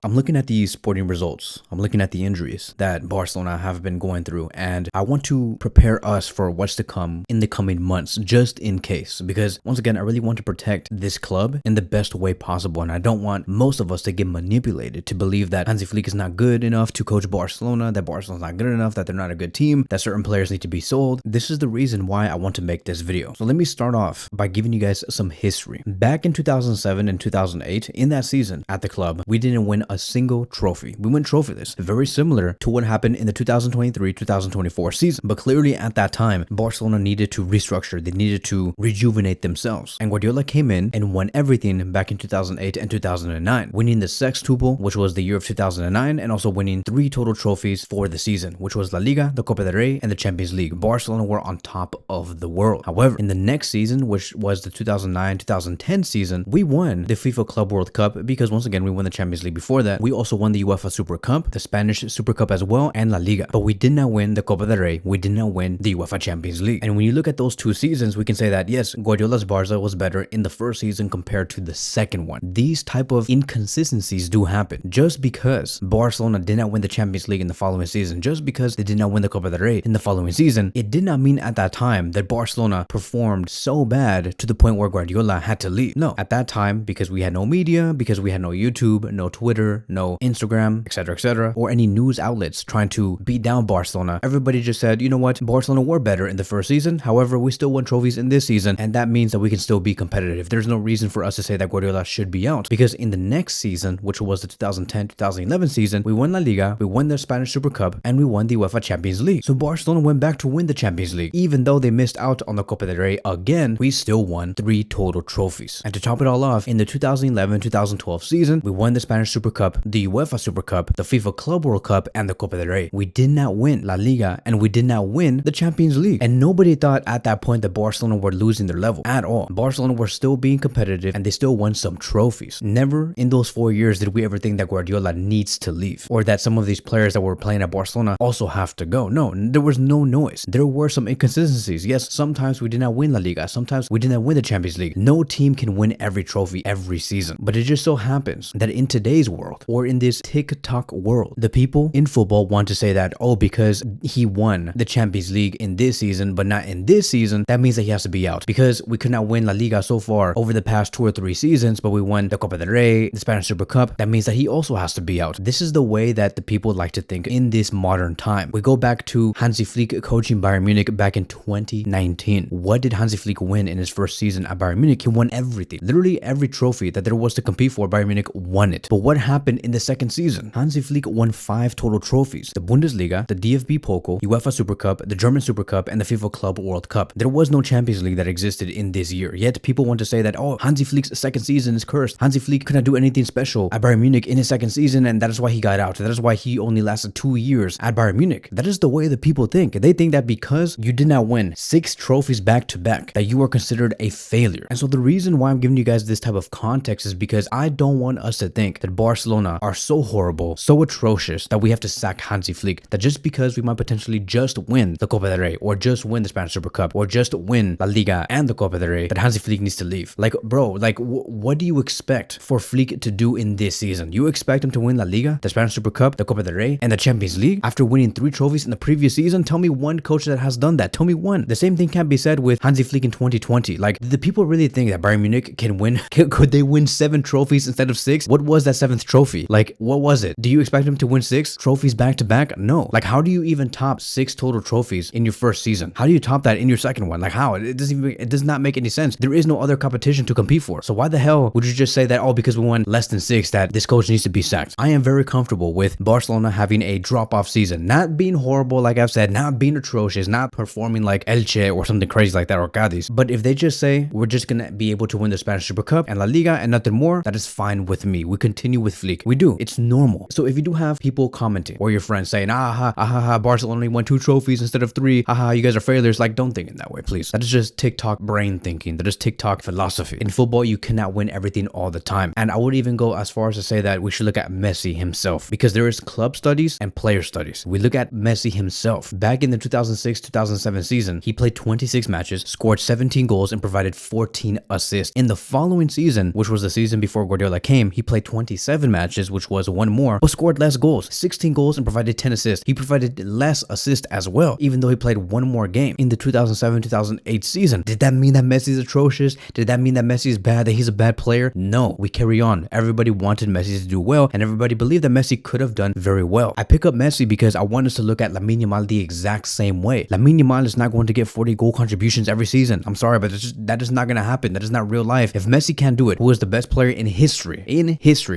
I'm looking at the sporting results. I'm looking at the injuries that Barcelona have been going through, and I want to prepare us for what's to come in the coming months, just in case. Because once again, I really want to protect this club in the best way possible, and I don't want most of us to get manipulated to believe that Hansi Flick is not good enough to coach Barcelona, that Barcelona's not good enough, that they're not a good team, that certain players need to be sold. This is the reason why I want to make this video. So let me start off by giving you guys some history. Back in 2007 and 2008, in that season at the club, we didn't win a single trophy. We went trophyless, very similar to what happened in the 2023-2024 season. But clearly at that time, Barcelona needed to restructure. They needed to rejuvenate themselves. And Guardiola came in and won everything back in 2008 and 2009, winning the Sextuple, which was the year of 2009, and also winning 3 total trophies for the season, which was La Liga, the Copa del Rey, and the Champions League. Barcelona were on top of the world. However, in the next season, which was the 2009-2010 season, we won the FIFA Club World Cup because once again, we won the Champions League before that. We also won the UEFA Super Cup, the Spanish Super Cup as well, and La Liga. But we did not win the Copa del Rey. We did not win the UEFA Champions League. And when you look at those 2 seasons, we can say that yes, Guardiola's Barca was better in the first season compared to the second one. These type of inconsistencies do happen. Just because Barcelona did not win the Champions League in the following season, just because they did not win the Copa del Rey in the following season, it did not mean at that time that Barcelona performed so bad to the point where Guardiola had to leave. No, at that time, because we had no media, because we had no YouTube, no Twitter, no Instagram, etc., or any news outlets trying to beat down Barcelona, everybody just said, you know what, Barcelona were better in the first season. However, we still won trophies in this season, and that means that we can still be competitive. There's no reason for us to say that Guardiola should be out, because in the next season, which was the 2010-2011 season, we won La Liga, we won the Spanish Super Cup, and we won the UEFA Champions League. So Barcelona went back to win the Champions League. Even though they missed out on the Copa del Rey again, we still won 3 total trophies. And to top it all off, in the 2011-2012 season, we won the Spanish Super Cup, the UEFA Super Cup, the FIFA Club World Cup, and the Copa del Rey. We did not win La Liga, and we did not win the Champions League. And nobody thought at that point that Barcelona were losing their level at all. Barcelona were still being competitive, and they still won some trophies. Never in those 4 years did we ever think that Guardiola needs to leave, or that some of these players that were playing at Barcelona also have to go. No, there was no noise. There were some inconsistencies. Yes, sometimes we did not win La Liga. Sometimes we did not win the Champions League. No team can win every trophy every season. But it just so happens that in today's world, or in this TikTok world, the people in football want to say that, oh, because he won the Champions League in this season, but not in this season, that means that he has to be out. Because we could not win La Liga so far over the past 2 or 3 seasons, but we won the Copa del Rey, the Spanish Super Cup, that means that he also has to be out. This is the way that the people like to think in this modern time. We go back to Hansi Flick coaching Bayern Munich back in 2019. What did Hansi Flick win in his first season at Bayern Munich? He won everything. Literally every trophy that there was to compete for, Bayern Munich won it. But what happened in the second season? Hansi Flick won 5 total trophies: the Bundesliga, the DFB Pokal, UEFA Super Cup, the German Super Cup, and the FIFA Club World Cup. There was no Champions League that existed in this year. Yet people want to say that, oh, Hansi Flick's second season is cursed. Hansi Flick could not do anything special at Bayern Munich in his second season, and that is why he got out. That is why he only lasted 2 years at Bayern Munich. That is the way that people think. They think that because you did not win 6 trophies back to back, that you are considered a failure. And so the reason why I'm giving you guys this type of context is because I don't want us to think that Barcelona are so horrible, so atrocious, that we have to sack Hansi Flick. That just because we might potentially just win the Copa del Rey, or just win the Spanish Super Cup, or just win La Liga and the Copa del Rey, that Hansi Flick needs to leave. Like, bro, like, what do you expect for Flick to do in this season? You expect him to win La Liga, the Spanish Super Cup, the Copa del Rey, and the Champions League after winning 3 trophies in the previous season? Tell me one coach that has done that. Tell me one. The same thing can't be said with Hansi Flick in 2020. Like, did the people really think that Bayern Munich can win? Could they win 7 trophies instead of 6? What was that 7th trophy? Like, what was it? Do you expect him to win 6 trophies back to back? No. Like, how do you even top 6 total trophies in your first season? How do you top that in your second one? Like, how? It does not make any sense. There is no other competition to compete for. So why the hell would you just say that, oh, because we won less than 6, that this coach needs to be sacked? I am very comfortable with Barcelona having a drop-off season, not being horrible, like I've said, not being atrocious, not performing like Elche or something crazy like that, or Cadiz. But if they just say, we're just gonna be able to win the Spanish Super Cup and La Liga and nothing more, that is fine with me. We continue with Flick. We do. It's normal. So if you do have people commenting, or your friends saying, Barcelona only won 2 trophies instead of 3, you guys are failures, like, don't think in that way, please. That is just TikTok brain thinking. That is TikTok philosophy. In football, you cannot win everything all the time. And I would even go as far as to say that we should look at Messi himself, because there is club studies and player studies. We look at Messi himself. Back in the 2006-2007 season, he played 26 matches, scored 17 goals, and provided 14 assists. In the following season, which was the season before Guardiola came, he played 27 matches, matches, which was one more, but scored less goals, 16 goals and provided 10 assists. He provided less assists as well, even though he played one more game in the 2007-2008 season. Did that mean that Messi is atrocious? Did that mean that Messi is bad, that he's a bad player? No, we carry on. Everybody wanted Messi to do well, and everybody believed that Messi could have done very well. I pick up Messi because I want us to look at Lamine Yamal the exact same way. Lamine Yamal is not going to get 40 goal contributions every season. I'm sorry, but that is not going to happen. That is not real life. If Messi can't do it, who is the best player in history?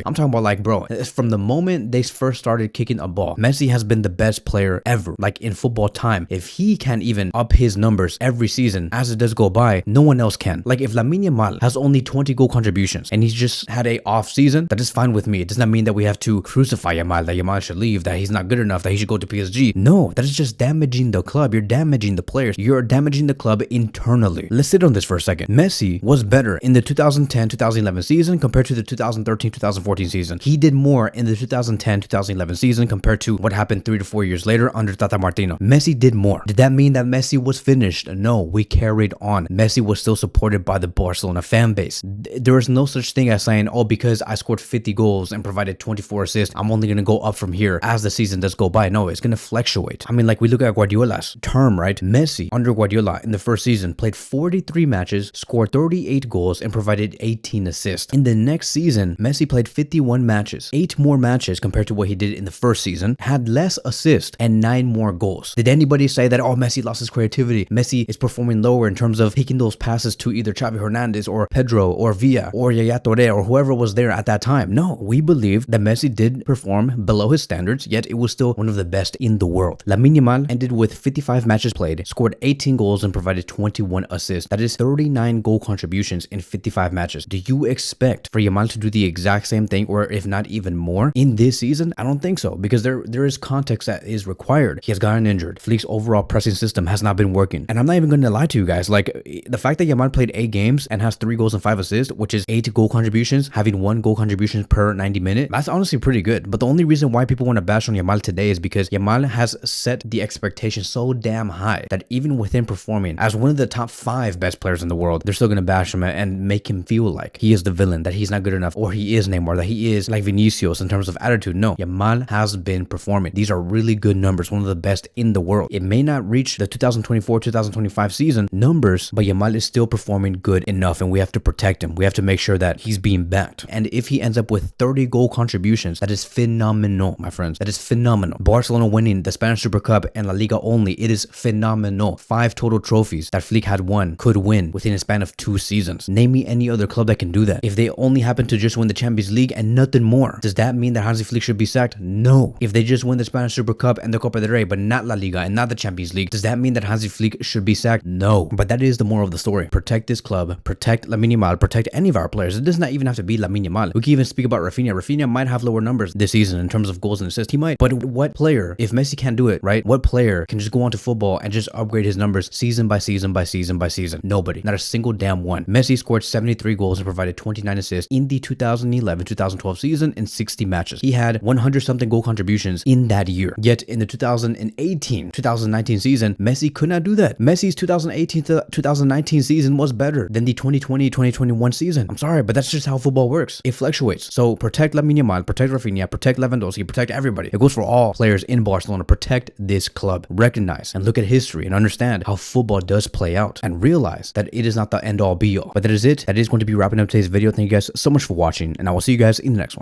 I'm talking about, like, bro, from the moment they first started kicking a ball, Messi has been the best player ever, like, in football time. If he can't even up his numbers every season as it does go by, no one else can. Like, if Lamine Yamal has only 20 goal contributions and he's just had a off season, that is fine with me. It does not mean that we have to crucify Yamal, that Yamal should leave, that he's not good enough, that he should go to PSG. No, that is just damaging the club. You're damaging the players. You're damaging the club internally. Let's sit on this for a second. Messi was better in the 2010-2011 season compared to the 2013-2014 season. He did more in the 2010-2011 season compared to what happened 3 to 4 years later under Tata Martino. Messi did more. Did that mean that Messi was finished? No, we carried on. Messi was still supported by the Barcelona fan base. There is no such thing as saying, oh, because I scored 50 goals and provided 24 assists, I'm only going to go up from here as the season does go by. No, it's going to fluctuate. I mean, like, we look at Guardiola's term, right? Messi, under Guardiola in the first season, played 43 matches, scored 38 goals, and provided 18 assists. In the next season, Messi played 51 matches, 8 more matches compared to what he did in the first season, had less assists, and 9 more goals. Did anybody say that, oh, Messi lost his creativity? Messi is performing lower in terms of taking those passes to either Xavi Hernandez or Pedro or Villa or Yaya Touré or whoever was there at that time? No, we believe that Messi did perform below his standards, yet it was still one of the best in the world. Lamine Yamal ended with 55 matches played, scored 18 goals, and provided 21 assists. That is 39 goal contributions in 55 matches. Do you expect for Yamal to do the exact same thing, or if not even more, in this season? I don't think so, because there is context that is required. He has gotten injured. Flick's overall pressing system has not been working. And I'm not even going to lie to you guys. Like, the fact that Yamal played 8 games and has 3 goals and 5 assists, which is 8 goal contributions, having 1 goal contribution per 90 minutes, that's honestly pretty good. But the only reason why people want to bash on Yamal today is because Yamal has set the expectation so damn high that even with him performing as one of the top 5 best players in the world, they're still going to bash him and make him feel like he is the villain, that he's not good enough, or he is Neymar, that he is like Vinicius in terms of attitude. No, Yamal has been performing. These are really good numbers, one of the best in the world. It may not reach the 2024-2025 season numbers, but Yamal is still performing good enough, and we have to protect him. We have to make sure that he's being backed. And if he ends up with 30 goal contributions, that is phenomenal, my friends. That is phenomenal. Barcelona winning the Spanish Super Cup and La Liga only, it is phenomenal. 5 total trophies that Flick had won, could win within a span of 2 seasons. Name me any other club that can do that. If they only happen to just win the Champions League and nothing more, does that mean that Hansi Flick should be sacked? No. If they just win the Spanish Super Cup and the Copa del Rey, but not La Liga and not the Champions League, does that mean that Hansi Flick should be sacked? No. But that is the moral of the story. Protect this club, protect Lamine Yamal, protect any of our players. It does not even have to be Lamine Yamal. We can even speak about Rafinha. Rafinha might have lower numbers this season in terms of goals and assists. He might. But what player, if Messi can't do it, right? What player can just go onto football and just upgrade his numbers season by season by season by season? Nobody. Not a single damn one. Messi scored 73 goals and provided 29 assists in the 2011-2012 season in 60 matches. He had 100-something goal contributions in that year. Yet in the 2018-2019 season, Messi could not do that. Messi's 2018-2019 season was better than the 2020-2021 season. I'm sorry, but that's just how football works. It fluctuates. So protect Lamine Yamal, protect Rafinha, protect Lewandowski, protect everybody. It goes for all players in Barcelona. Protect this club. Recognize and look at history and understand how football does play out, and realize that it is not the end all be all. But that is it. That is going to be wrapping up today's video. Thank you guys so much for watching, and I will see you guys in the next one.